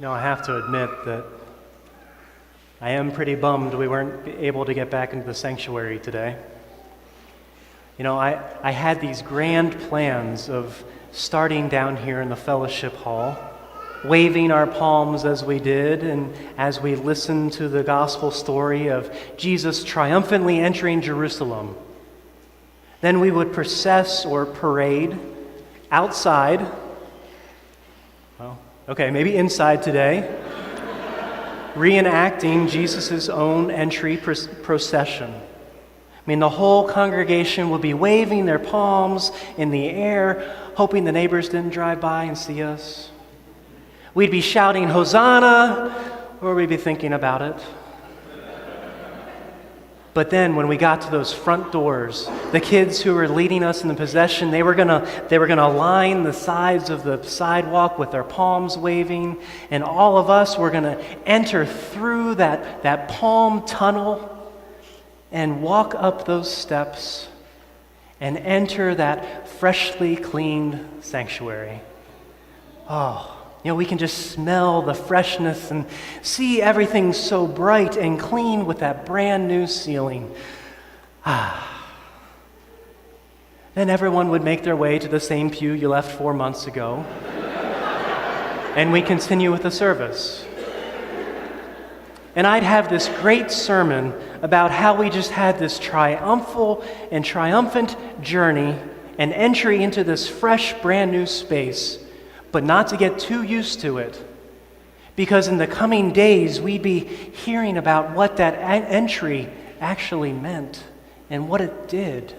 I have to admit that I am pretty bummed we weren't able to get back into the sanctuary today. I had these grand plans of starting down here in the fellowship hall, waving our palms as we did, and as we listened to the gospel story of Jesus triumphantly entering Jerusalem. Then we would process or parade outside, maybe inside today, reenacting Jesus' own entry procession. The whole congregation would be waving their palms in the air, hoping the neighbors didn't drive by and see us. We'd be shouting, "Hosanna," or we'd be thinking about it. But then when we got to those front doors, the kids who were leading us in the procession, they were gonna line the sides of the sidewalk with their palms waving, and all of us were gonna enter through that palm tunnel and walk up those steps and enter that freshly cleaned sanctuary. We can just smell the freshness and see everything so bright and clean with that brand new ceiling. Then everyone would make their way to the same pew you left 4 months ago, and we continue with the service. And I'd have this great sermon about how we just had this triumphant journey and entry into this fresh, brand new space, but not to get too used to it. Because in the coming days, we'd be hearing about what that entry actually meant and what it did.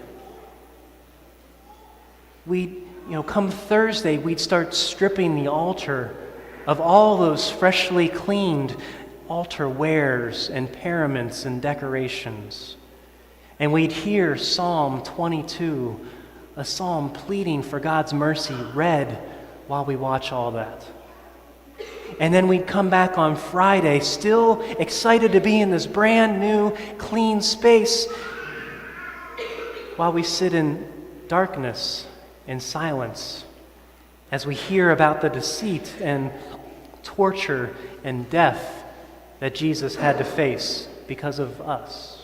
Come Thursday, we'd start stripping the altar of all those freshly cleaned altar wares and paraments and decorations. And we'd hear Psalm 22, a psalm pleading for God's mercy, read while we watch all that. And then we'd come back on Friday, still excited to be in this brand new, clean space, while we sit in darkness and silence as we hear about the deceit and torture and death that Jesus had to face because of us.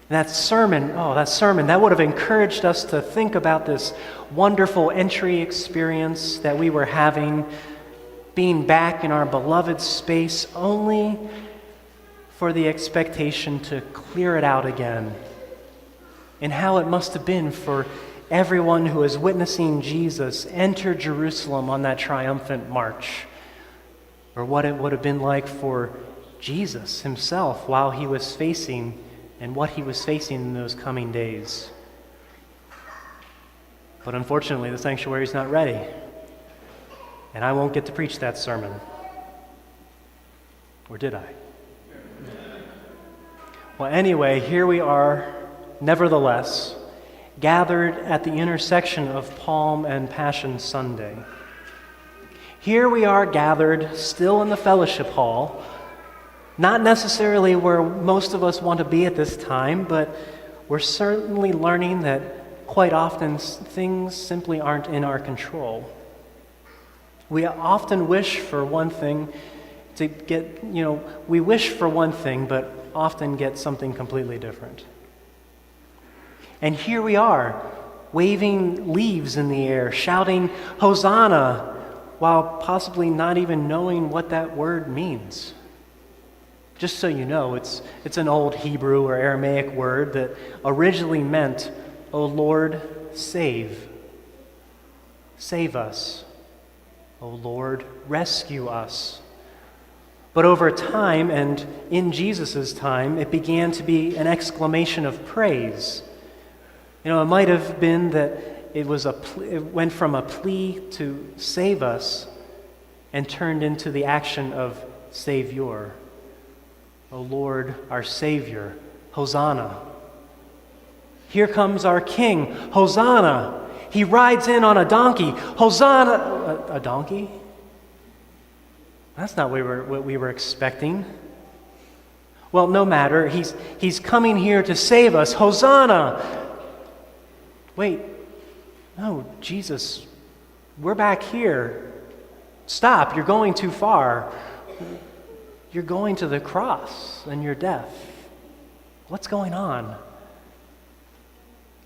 That sermon, that would have encouraged us to think about this wonderful entry experience that we were having, being back in our beloved space, only for the expectation to clear it out again. And how it must have been for everyone who was witnessing Jesus enter Jerusalem on that triumphant march, or what it would have been like for Jesus himself while he was facing and what he was facing in those coming days. But unfortunately, the sanctuary is not ready, and I won't get to preach that sermon. Or did I? Well, anyway, here we are, nevertheless, gathered at the intersection of Palm and Passion Sunday. Here we are gathered, still in the fellowship hall, not necessarily where most of us want to be at this time, but we're certainly learning that quite often things simply aren't in our control. We often wish for one thing to get, we wish for one thing, but often get something completely different. And here we are, waving leaves in the air, shouting, "Hosanna," while possibly not even knowing what that word means. Just so you know, it's an old Hebrew or Aramaic word that originally meant, "O Lord, save. Save us. O Lord, rescue us." But over time, and in Jesus' time, it began to be an exclamation of praise. It might have been that it went from a plea to save us and turned into the action of Savior. O Lord, our Savior, Hosanna. Here comes our King, Hosanna. He rides in on a donkey, Hosanna. A donkey? That's not what we were expecting. Well, no matter. He's coming here to save us, Hosanna. Wait. No, Jesus, we're back here. Stop, you're going too far. You're going to the cross and your death. What's going on?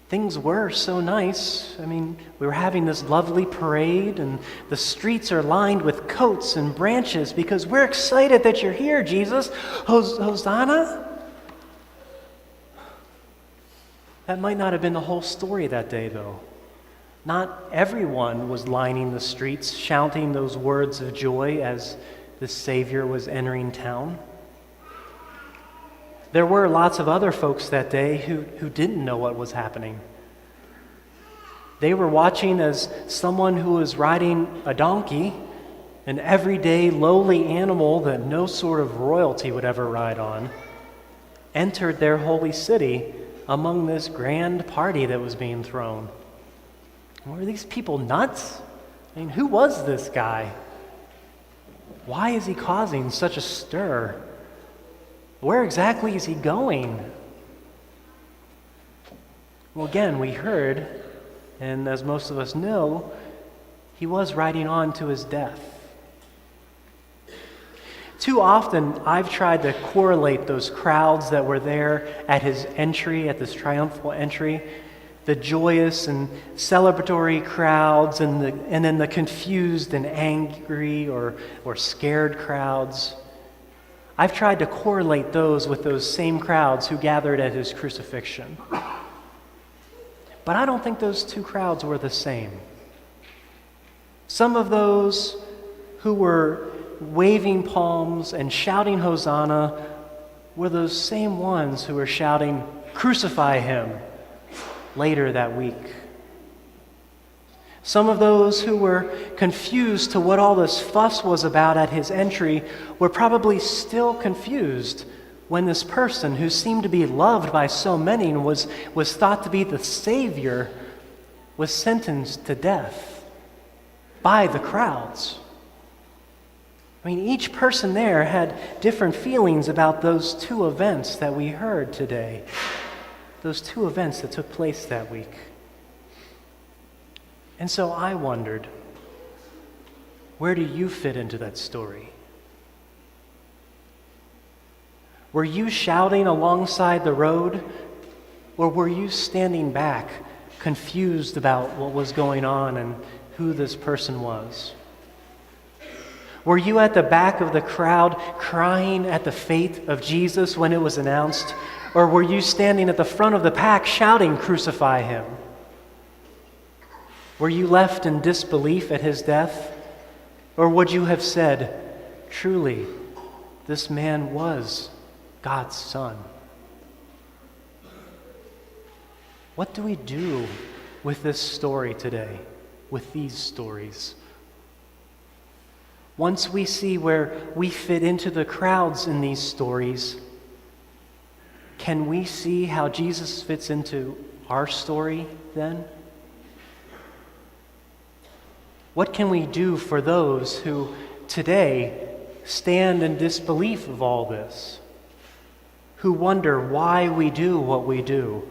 Things were so nice. I mean, we were having this lovely parade, and the streets are lined with coats and branches because we're excited that you're here, Jesus. Hosanna? That might not have been the whole story that day, though. Not everyone was lining the streets, shouting those words of joy as the Savior was entering town. There were lots of other folks that day who didn't know what was happening. They were watching as someone who was riding a donkey, an everyday lowly animal that no sort of royalty would ever ride on, entered their holy city among this grand party that was being thrown. Were these people nuts? I mean, who was this guy? Why is he causing such a stir? Where exactly is he going? Well, again, we heard, and as most of us know, he was riding on to his death. Too often, I've tried to correlate those crowds that were there at his entry, at this triumphal entry, the joyous and celebratory crowds, and then the confused and angry or scared crowds. I've tried to correlate those with those same crowds who gathered at his crucifixion. But I don't think those two crowds were the same. Some of those who were waving palms and shouting Hosanna were those same ones who were shouting, "Crucify him," later that week. Some of those who were confused to what all this fuss was about at his entry were probably still confused when this person who seemed to be loved by so many and was thought to be the Savior was sentenced to death by the crowds. I mean, each person there had different feelings about those two events that we heard today, those two events that took place that week. And so I wondered, where do you fit into that story? Were you shouting alongside the road, or were you standing back, confused about what was going on and who this person was? Were you at the back of the crowd crying at the fate of Jesus when it was announced, or were you standing at the front of the pack shouting, "Crucify him"? Were you left in disbelief at his death? Or would you have said, "Truly, this man was God's Son"? What do we do with this story today, with these stories? Once we see where we fit into the crowds in these stories, can we see how Jesus fits into our story then? What can we do for those who today stand in disbelief of all this? Who wonder why we do what we do?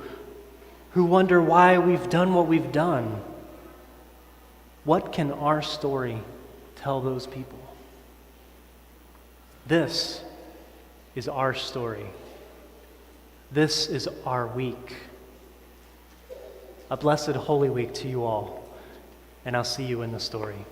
Who wonder why we've done what we've done? What can our story tell those people? This is our story. This is our week. A blessed Holy Week to you all. And I'll see you in the story.